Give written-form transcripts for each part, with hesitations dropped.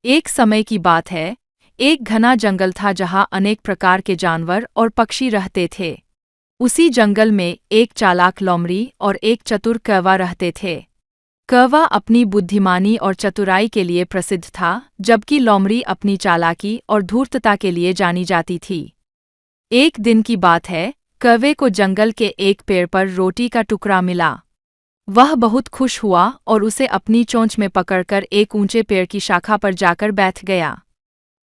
एक समय की बात है, एक घना जंगल था जहां अनेक प्रकार के जानवर और पक्षी रहते थे। उसी जंगल में एक चालाक लोमड़ी और एक चतुर कौवा रहते थे। कौवा अपनी बुद्धिमानी और चतुराई के लिए प्रसिद्ध था, जबकि लोमड़ी अपनी चालाकी और धूर्तता के लिए जानी जाती थी। एक दिन की बात है, कौवे को जंगल के एक पेड़ पर रोटी का टुकड़ा मिला। वह बहुत खुश हुआ और उसे अपनी चोंच में पकड़कर एक ऊंचे पेड़ की शाखा पर जाकर बैठ गया।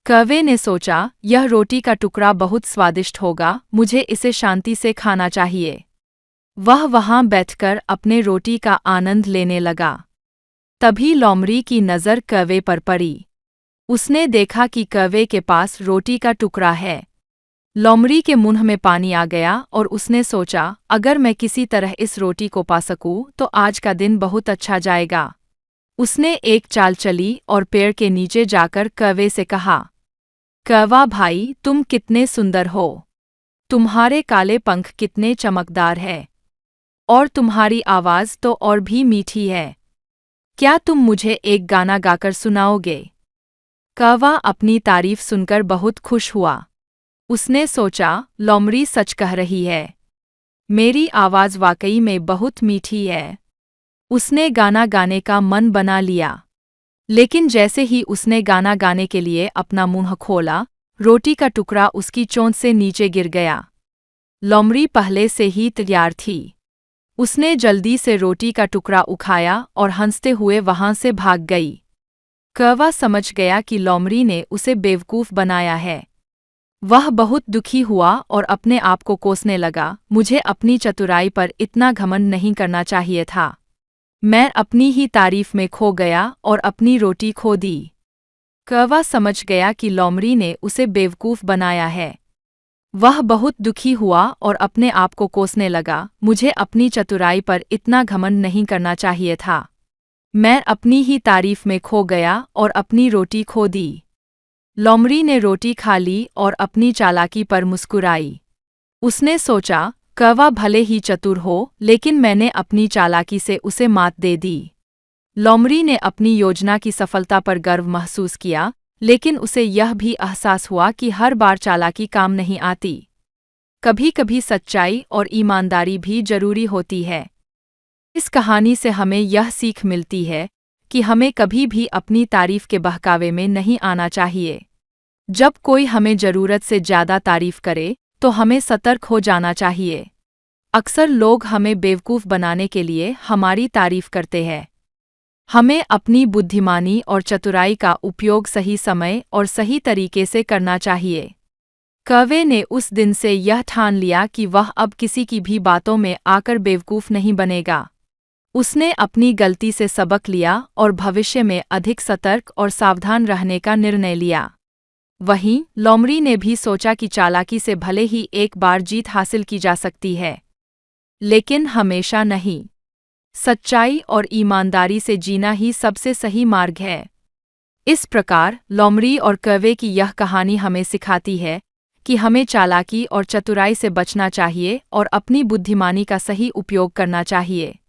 कौवे ने सोचा, यह रोटी का टुकड़ा बहुत स्वादिष्ट होगा, मुझे इसे शांति से खाना चाहिए। वह वहां बैठकर अपने रोटी का आनंद लेने लगा। तभी लोमड़ी की नज़र कौवे पर पड़ी। उसने देखा कि कौवे के पास रोटी का टुकड़ा है। लोमड़ी के मुंह में पानी आ गया और उसने सोचा, अगर मैं किसी तरह इस रोटी को पा सकूं तो आज का दिन बहुत अच्छा जाएगा। उसने एक चाल चली और पेड़ के नीचे जाकर कौवे से कहा, कौवा भाई, तुम कितने सुंदर हो। तुम्हारे काले पंख कितने चमकदार है और तुम्हारी आवाज़ तो और भी मीठी है। क्या तुम मुझे एक गाना गाकर सुनाओगे? कौवा अपनी तारीफ सुनकर बहुत खुश हुआ। उसने सोचा, लोमड़ी सच कह रही है, मेरी आवाज़ वाकई में बहुत मीठी है। उसने गाना गाने का मन बना लिया। लेकिन जैसे ही उसने गाना गाने के लिए अपना मुंह खोला, रोटी का टुकड़ा उसकी चोंच से नीचे गिर गया। लोमड़ी पहले से ही तैयार थी। उसने जल्दी से रोटी का टुकड़ा उठाया और हंसते हुए वहां से भाग गई। कौवा समझ गया कि लोमड़ी ने उसे बेवकूफ़ बनाया है। वह बहुत दुखी हुआ और अपने आप को कोसने लगा, मुझे अपनी चतुराई पर इतना घमंड नहीं करना चाहिए था। मैं अपनी ही तारीफ में खो गया और अपनी रोटी खो दी। कौवा समझ गया कि लोमड़ी ने उसे बेवकूफ़ बनाया है। वह बहुत दुखी हुआ और अपने आप को कोसने लगा, मुझे अपनी चतुराई पर इतना घमंड नहीं करना चाहिए था। मैं अपनी ही तारीफ में खो गया और अपनी रोटी खो दी। लोमड़ी ने रोटी खा ली और अपनी चालाकी पर मुस्कुराई। उसने सोचा, कौवा भले ही चतुर हो, लेकिन मैंने अपनी चालाकी से उसे मात दे दी। लोमड़ी ने अपनी योजना की सफलता पर गर्व महसूस किया, लेकिन उसे यह भी एहसास हुआ कि हर बार चालाकी काम नहीं आती। कभी-कभी सच्चाई और ईमानदारी भी जरूरी होती है। इस कहानी से हमें यह सीख मिलती है कि हमें कभी भी अपनी तारीफ के बहकावे में नहीं आना चाहिए। जब कोई हमें ज़रूरत से ज़्यादा तारीफ करे, तो हमें सतर्क हो जाना चाहिए। अक्सर लोग हमें बेवकूफ़ बनाने के लिए हमारी तारीफ करते हैं। हमें अपनी बुद्धिमानी और चतुराई का उपयोग सही समय और सही तरीके से करना चाहिए। कौवे ने उस दिन से यह ठान लिया कि वह अब किसी की भी बातों में आकर बेवकूफ़ नहीं बनेगा। उसने अपनी गलती से सबक लिया और भविष्य में अधिक सतर्क और सावधान रहने का निर्णय लिया। वहीं लोमड़ी ने भी सोचा कि चालाकी से भले ही एक बार जीत हासिल की जा सकती है, लेकिन हमेशा नहीं। सच्चाई और ईमानदारी से जीना ही सबसे सही मार्ग है। इस प्रकार लोमड़ी और कौवे की यह कहानी हमें सिखाती है कि हमें चालाकी और चतुराई से बचना चाहिए और अपनी बुद्धिमानी का सही उपयोग करना चाहिए।